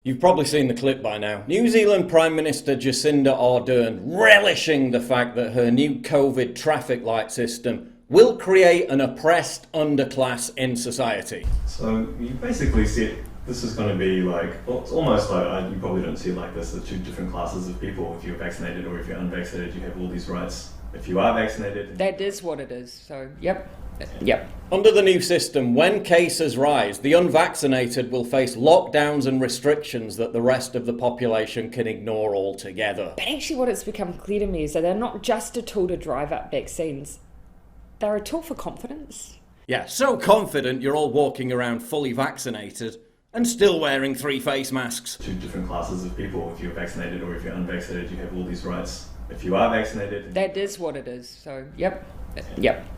You've probably seen the clip by now. New Zealand Prime Minister Jacinda Ardern relishing the fact that her new COVID traffic light system will create an oppressed underclass in society. So you basically see this is going to be like, well, it's almost like, you probably don't see it like this, the two different classes of people. If you're vaccinated or if you're unvaccinated, you have all these rights. If you are vaccinated... That is what it is, so yep. Under the new system, when cases rise, the unvaccinated will face lockdowns and restrictions that the rest of the population can ignore altogether. But actually what it's become clear to me is that they're not just a tool to drive up vaccines. They're a tool for confidence. Yeah, so confident you're all walking around fully vaccinated and still wearing 3 face masks. Two different classes of people. If you're vaccinated or if you're unvaccinated, you have all these rights. If you are vaccinated... That is what it is, so yep.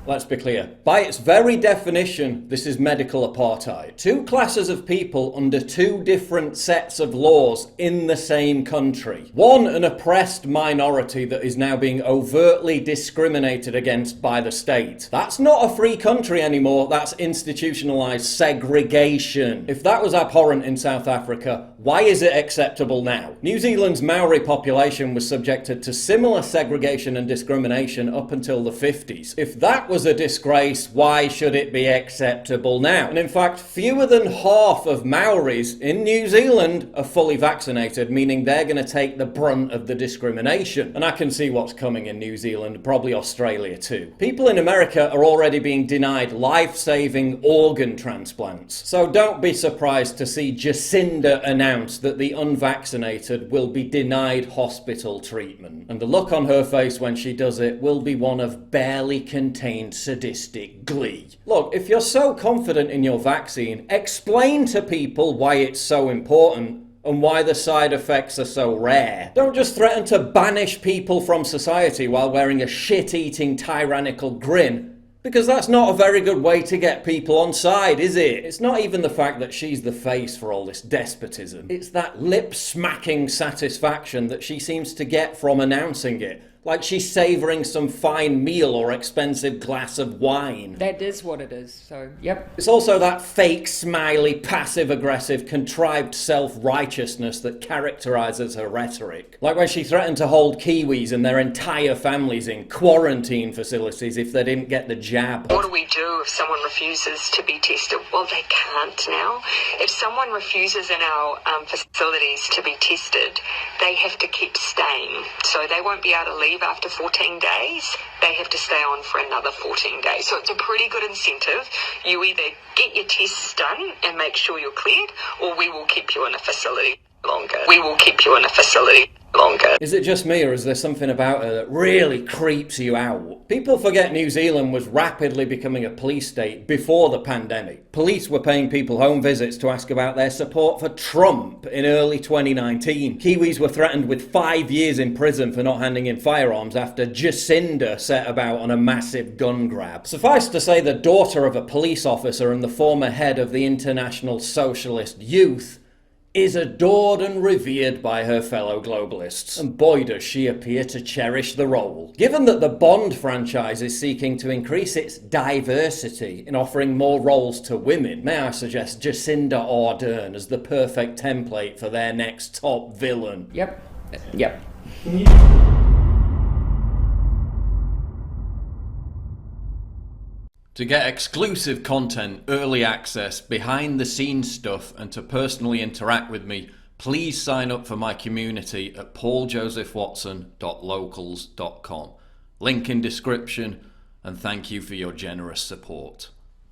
Let's be clear. By its very definition, this is medical apartheid. 2 classes of people under 2 different sets of laws in the same country. One, an oppressed minority that is now being overtly discriminated against by the state. That's not a free country anymore, that's institutionalized segregation. If that was abhorrent in South Africa, why is it acceptable now? New Zealand's Maori population was subjected to similar segregation and discrimination up until the 50s. If that was a disgrace, why should it be acceptable now? And in fact, fewer than half of Maoris in New Zealand are fully vaccinated, meaning they're going to take the brunt of the discrimination. And I can see what's coming in New Zealand, probably Australia too. People in America are already being denied life-saving organ transplants. So don't be surprised to see Jacinda announce that the unvaccinated will be denied hospital treatment. And the look on her face when she does it will be one of barely contained sadistic glee. Look, if you're so confident in your vaccine, explain to people why it's so important and why the side effects are so rare. Don't just threaten to banish people from society while wearing a shit-eating tyrannical grin, because that's not a very good way to get people on side, is it? It's not even the fact that she's the face for all this despotism. It's that lip-smacking satisfaction that she seems to get from announcing it. Like she's savouring some fine meal or expensive glass of wine. That is what it is, so yep. It's also that fake, smiley, passive-aggressive, contrived self-righteousness that characterises her rhetoric. Like when she threatened to hold Kiwis and their entire families in quarantine facilities if they didn't get the jab. What do we do if someone refuses to be tested? Well, they can't now. If someone refuses in our facilities to be tested, they have to keep staying. So they won't be able to leave after 14 days. They have to stay on for another 14 days. So it's a pretty good incentive. You either get your tests done and make sure you're cleared, or we will keep you in a facility longer. We will keep you in a facility longer. Is it just me, or is there something about her that really creeps you out? People forget New Zealand was rapidly becoming a police state before the pandemic. Police were paying people home visits to ask about their support for Trump in early 2019. Kiwis were threatened with 5 years in prison for not handing in firearms after Jacinda set about on a massive gun grab. Suffice to say, the daughter of a police officer and the former head of the International Socialist Youth is adored and revered by her fellow globalists, and boy does she appear to cherish the role. Given that the Bond franchise is seeking to increase its diversity in offering more roles to women, may I suggest Jacinda Ardern as the perfect template for their next top villain? Yep. To get exclusive content, early access, behind the scenes stuff, and to personally interact with me, please sign up for my community at pauljosephwatson.locals.com. Link in description, and thank you for your generous support.